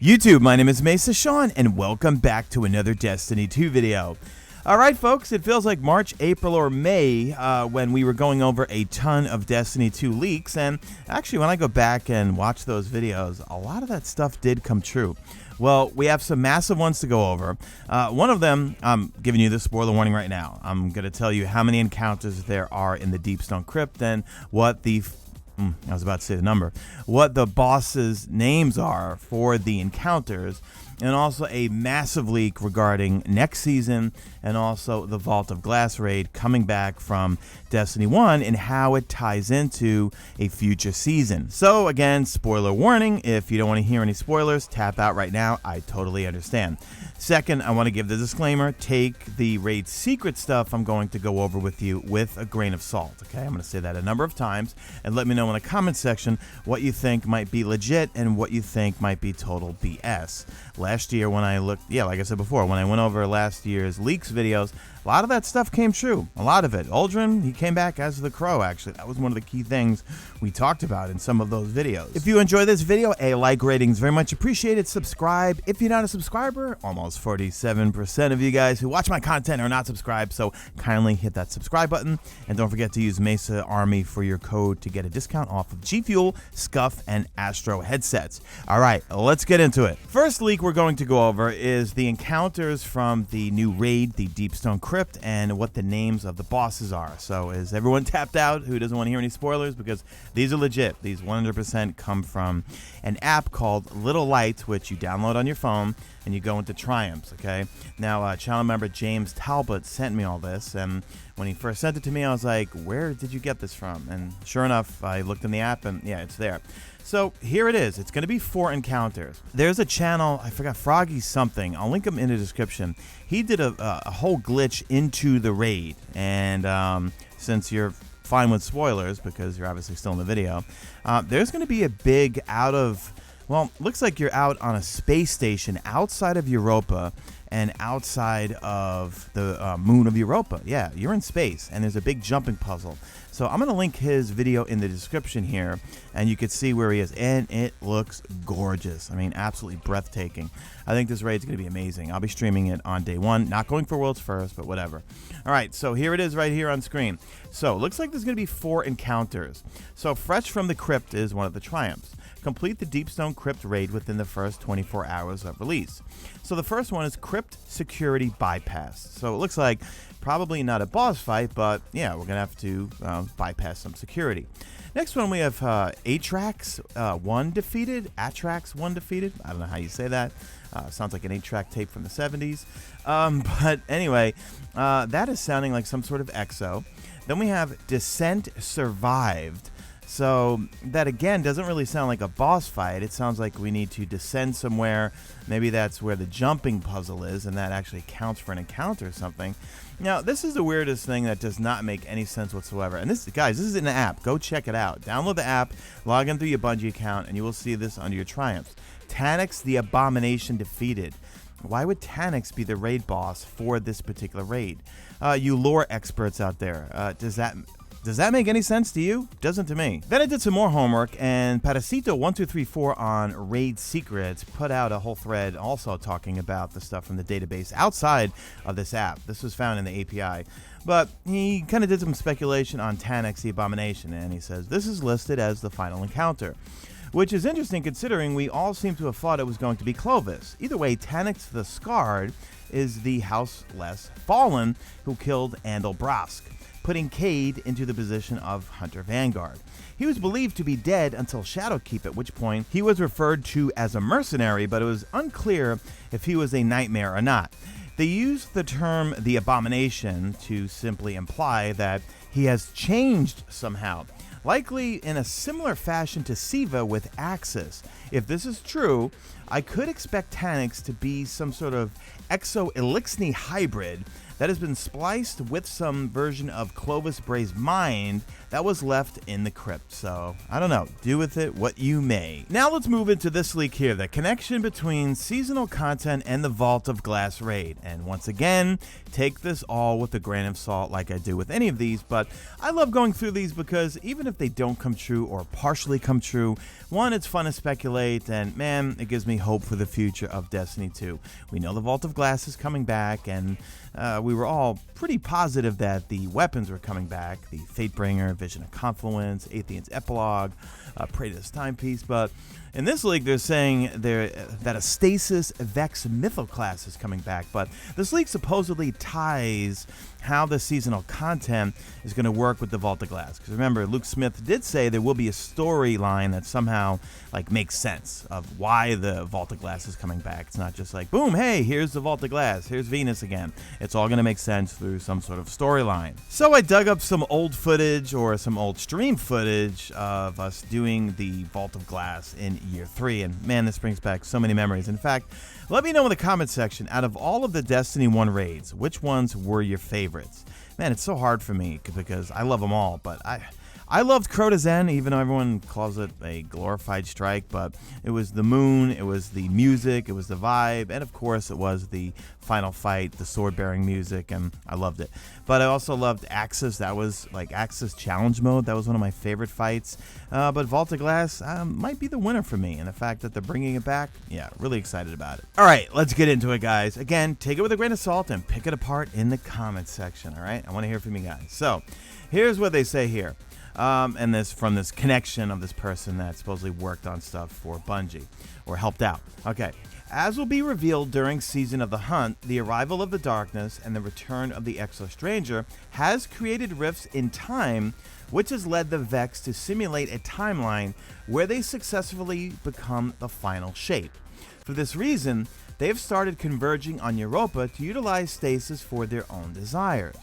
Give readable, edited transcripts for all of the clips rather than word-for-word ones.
YouTube, my name is Mesa Sean, and welcome back to another Destiny 2 video. Alright folks, it feels like March, April, or May when we were going over a ton of Destiny 2 leaks, and actually when I go back and watch those videos, a lot of that stuff did come true. Well, we have some massive ones to go over. One of them, I'm giving you the spoiler warning right now. I'm going to tell you how many encounters there are in the Deepstone Crypt and what the I was about to say the number. What the bosses' names are for the encounters, and also a massive leak regarding next season, and also the Vault of Glass raid coming back from Destiny 1 and how it ties into a future season. So again, spoiler warning, if you don't want to hear any spoilers, tap out right now. I totally understand. Second, I want to give the disclaimer, take the raid secret stuff I'm going to go over with you with a grain of salt, okay? I'm going to say that a number of times, and let me know in the comment section what you think might be legit and what you think might be total BS. Last year when I looked, like I said before, when I went over last year's leaks videos, a lot of that stuff came true. A lot of it. Uldren, he came back as the Crow, actually. That was one of the key things we talked about in some of those videos. If you enjoy this video, a like rating is very much appreciated. Subscribe. If you're not a subscriber, almost 47% of you guys who watch my content are not subscribed, so kindly hit that subscribe button. And don't forget to use Mesa Army for your code to get a discount off of G Fuel, SCUF, and Astro headsets. All right, let's get into it. First leak we're going to go over is the encounters from the new raid, the Deepstone Crypt, and what the names of the bosses are. So is everyone tapped out who doesn't want to hear any spoilers? Because these are legit. These 100% come from an app called Little Light, which you download on your phone and you go into Triumphs, okay? Now, channel member James Talbot sent me all this, and when he first sent it to me, I was like, where did you get this from? And sure enough, I looked in the app and yeah, it's there. So here it is. It's going to be 4 encounters. There's a channel, I forgot, Froggy something. I'll link him in the description. He did a whole glitch into the raid. And since you're fine with spoilers, because you're obviously still in the video, there's going to be a big looks like you're out on a space station outside of Europa and outside of the moon of Europa. Yeah, you're in space, and there's a big jumping puzzle. So I'm going to link his video in the description here, and you can see where he is, and it looks gorgeous. I mean, absolutely breathtaking. I think this raid's going to be amazing. I'll be streaming it on day 1, not going for Worlds First, but whatever. All right, so here it is right here on screen. So it looks like there's going to be 4 encounters. So fresh from the Crypt is one of the triumphs. Complete the Deepstone Crypt raid within the first 24 hours of release. So the first one is Crypt Security Bypass. So it looks like probably not a boss fight, but yeah, we're going to have to bypass some security. Next one, we have Atrax 1 defeated. Atrax 1 defeated. I don't know how you say that. Sounds like an 8-track tape from the 70s. But anyway, that is sounding like some sort of exo. Then we have Descent Survived. So that again doesn't really sound like a boss fight. It sounds like we need to descend somewhere. Maybe that's where the jumping puzzle is, and that actually counts for an encounter or something. Now, this is the weirdest thing that does not make any sense whatsoever. And this, guys, this is an app. Go check it out. Download the app, log in through your Bungie account, and you will see this under your triumphs. Taniks the Abomination defeated. Why would Taniks be the raid boss for this particular raid? You lore experts out there, does that make any sense to you? Doesn't to me. Then I did some more homework, and Parasito1234 on Raid Secrets put out a whole thread also talking about the stuff from the database outside of this app. This was found in the API. But he kind of did some speculation on Taniks the Abomination, and he says this is listed as the final encounter, which is interesting considering we all seem to have thought it was going to be Clovis. Either way, Taniks the Scarred is the Houseless Fallen who killed Andal Brask, putting Cade into the position of Hunter Vanguard. He was believed to be dead until Shadowkeep, at which point he was referred to as a mercenary, but it was unclear if he was a nightmare or not. They used the term the Abomination to simply imply that he has changed somehow, likely in a similar fashion to Siva with Axis. If this is true, I could expect Taniks to be some sort of Exo-Elixni hybrid that has been spliced with some version of Clovis Bray's mind that was left in the crypt. So, I don't know. Do with it what you may. Now let's move into this leak here, the connection between seasonal content and the Vault of Glass raid. And once again, take this all with a grain of salt like I do with any of these, but I love going through these because even if they don't come true or partially come true, one, it's fun to speculate, and man, it gives me me hope for the future of Destiny 2. We know the Vault of Glass is coming back, and we were all pretty positive that the weapons were coming back. The Fatebringer, Vision of Confluence, Atheon's Epilogue, Praetor's Timepiece, but in this leak, they're saying that a Stasis Vex Mythoclast is coming back, but this leak supposedly ties how the seasonal content is going to work with the Vault of Glass. Because remember, Luke Smith did say there will be a storyline that somehow makes sense of why the Vault of Glass is coming back. It's not just like, boom, hey, here's the Vault of Glass, here's Venus again. It's all going to make sense through some sort of storyline. So I dug up some old footage or some old stream footage of us doing the Vault of Glass in Year 3, and man, this brings back so many memories. In fact, let me know in the comment section, out of all of the Destiny 1 raids, which ones were your favorites? Man, it's so hard for me because I love them all, but I loved Crota Zen, even though everyone calls it a glorified strike, but it was the moon, it was the music, it was the vibe, and of course it was the final fight, the sword-bearing music, and I loved it. But I also loved Axis. That was Axis Challenge Mode. That was one of my favorite fights. But Vault of Glass might be the winner for me, and the fact that they're bringing it back, yeah, really excited about it. All right, let's get into it, guys. Again, take it with a grain of salt and pick it apart in the comments section, all right? I want to hear from you guys. So, here's what they say here. And this from this connection of this person that supposedly worked on stuff for Bungie or helped out. Okay. As will be revealed during Season of the Hunt, the arrival of the darkness and the return of the Exo Stranger has created rifts in time, which has led the Vex to simulate a timeline where they successfully become the final shape. For this reason, they have started converging on Europa to utilize Stasis for their own desires.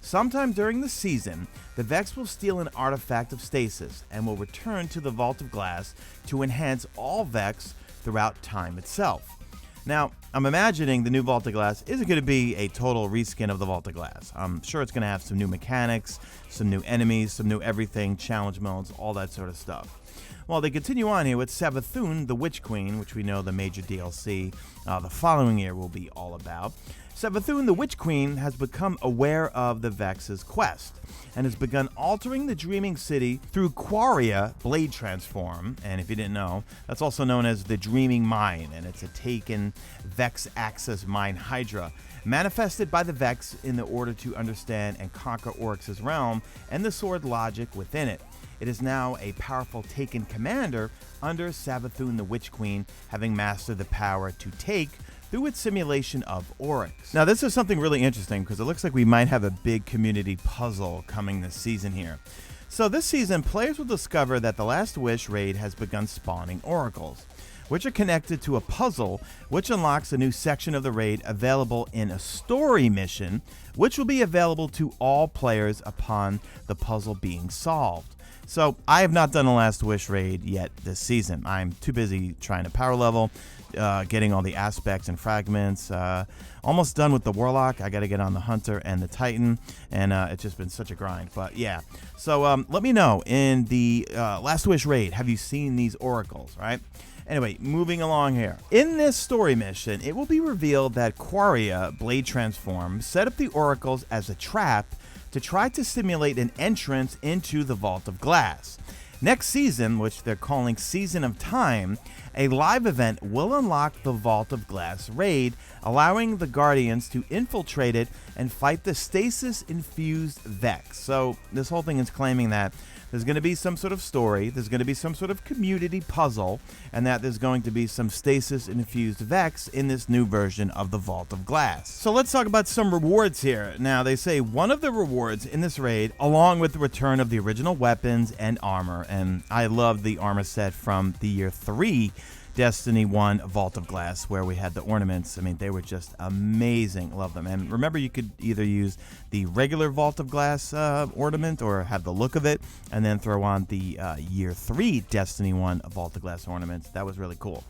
Sometime during the season, the Vex will steal an artifact of Stasis and will return to the Vault of Glass to enhance all Vex throughout time itself. Now, I'm imagining the new Vault of Glass isn't going to be a total reskin of the Vault of Glass. I'm sure it's going to have some new mechanics, some new enemies, some new everything, challenge modes, all that sort of stuff. Well, they continue on here with Savathun, the Witch Queen, which we know the major DLC the following year will be all about. Savathun, the Witch Queen, has become aware of the Vex's quest and has begun altering the Dreaming City through Quaria Blade Transform. And if you didn't know, that's also known as the Dreaming Mine, and it's a taken Vex Axis Mine Hydra, manifested by the Vex in the order to understand and conquer Oryx's realm and the sword logic within it. It is now a powerful Taken commander under Savathun the Witch Queen, having mastered the power to take through its simulation of Oryx. Now, this is something really interesting because it looks like we might have a big community puzzle coming this season here. So this season, players will discover that the Last Wish raid has begun spawning oracles, which are connected to a puzzle which unlocks a new section of the raid available in a story mission, which will be available to all players upon the puzzle being solved. So I have not done a Last Wish raid yet this season. I'm too busy trying to power level, getting all the aspects and fragments. Almost done with the Warlock. I got to get on the Hunter and the Titan, and it's just been such a grind. But yeah, so let me know in the Last Wish raid, have you seen these oracles, right? Anyway, moving along here. In this story mission, it will be revealed that Quaria Blade Transform set up the oracles as a trap to try to simulate an entrance into the Vault of Glass. Next season, which they're calling Season of Time, a live event will unlock the Vault of Glass raid, allowing the Guardians to infiltrate it and fight the Stasis-infused Vex. So this whole thing is claiming that there's going to be some sort of story, there's going to be some sort of community puzzle, and that there's going to be some Stasis-infused Vex in this new version of the Vault of Glass. So let's talk about some rewards here. Now, they say one of the rewards in this raid, along with the return of the original weapons and armor, and I love the armor set from the Year 3 Destiny 1 Vault of Glass, where we had the ornaments. I mean, they were just amazing. Love them. And remember, you could either use the regular Vault of Glass ornament or have the look of it, and then throw on the Year 3 Destiny 1 Vault of Glass ornaments. That was really cool.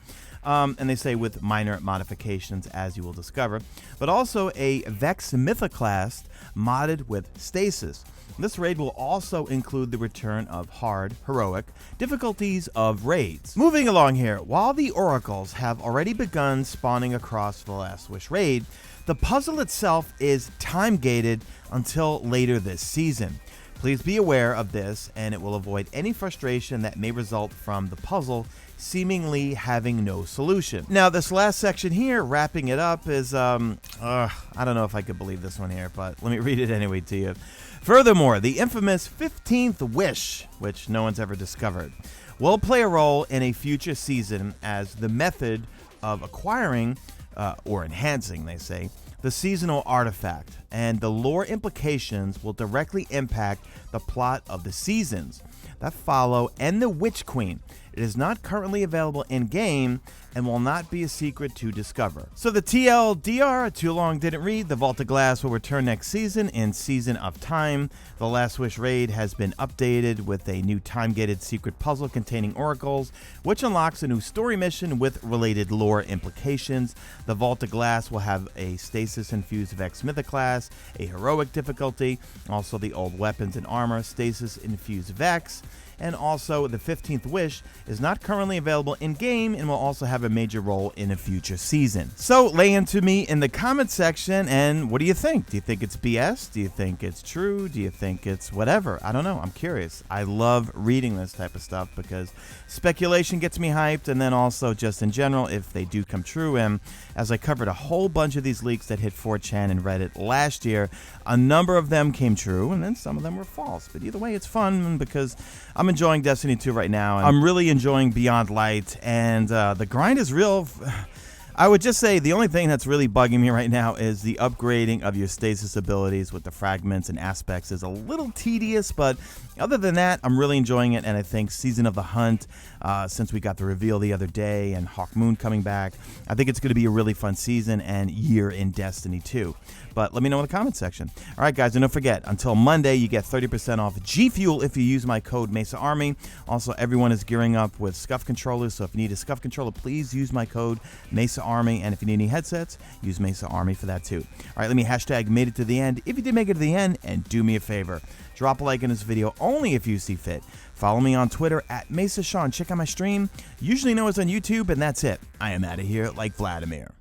And they say with minor modifications, as you will discover, but also a Vex Mythoclast modded with Stasis. This raid will also include the return of hard, heroic difficulties of raids. Moving along here, while the oracles have already begun spawning across the Last Wish raid, the puzzle itself is time-gated until later this season. Please be aware of this, and it will avoid any frustration that may result from the puzzle seemingly having no solution. Now, this last section here, wrapping it up, is, I don't know if I could believe this one here, but let me read it anyway to you. Furthermore, the infamous 15th wish, which no one's ever discovered, will play a role in a future season as the method of acquiring, or enhancing, they say, the seasonal artifact, and the lore implications will directly impact the plot of the seasons that follow and the Witch Queen. It is not currently available in-game and will not be a secret to discover. So the TLDR, Too Long Didn't Read, the Vault of Glass will return next season in Season of Time. The Last Wish raid has been updated with a new time-gated secret puzzle containing oracles, which unlocks a new story mission with related lore implications. The Vault of Glass will have a Stasis-infused Vex Mythoclast, a heroic difficulty, also the old weapons and armor, Stasis-infused Vex, and also the 15th Wish is not currently available in-game and will also have a major role in a future season. So lay into me in the comment section, and what do you think? Do you think it's BS? Do you think it's true? Do you think it's whatever? I don't know. I'm curious. I love reading this type of stuff because speculation gets me hyped, and then also just in general, if they do come true, and as I covered a whole bunch of these leaks that hit 4chan and Reddit last year, a number of them came true, and then some of them were false. But either way, it's fun because I'm enjoying Destiny 2 right now, and I'm really enjoying Beyond Light, and the grind is real. I would just say the only thing that's really bugging me right now is the upgrading of your stasis abilities with the fragments and aspects is a little tedious, but other than that, I'm really enjoying it, and I think Season of the Hunt, since we got the reveal the other day, and Hawk Moon coming back, I think it's going to be a really fun season and year in Destiny 2. But let me know in the comment section. All right, guys, and don't forget, until Monday, you get 30% off G Fuel if you use my code Mesa Army. Also, everyone is gearing up with SCUF controllers, so if you need a SCUF controller, please use my code Mesa Army. And if you need any headsets, use Mesa Army for that too. All right, let me hashtag made it to the end if you did make it to the end, and do me a favor. Drop a like in this video only if you see fit. Follow me on Twitter at Mesa Sean. Check out my stream, usually known as on YouTube, and that's it. I am out of here like Vladimir.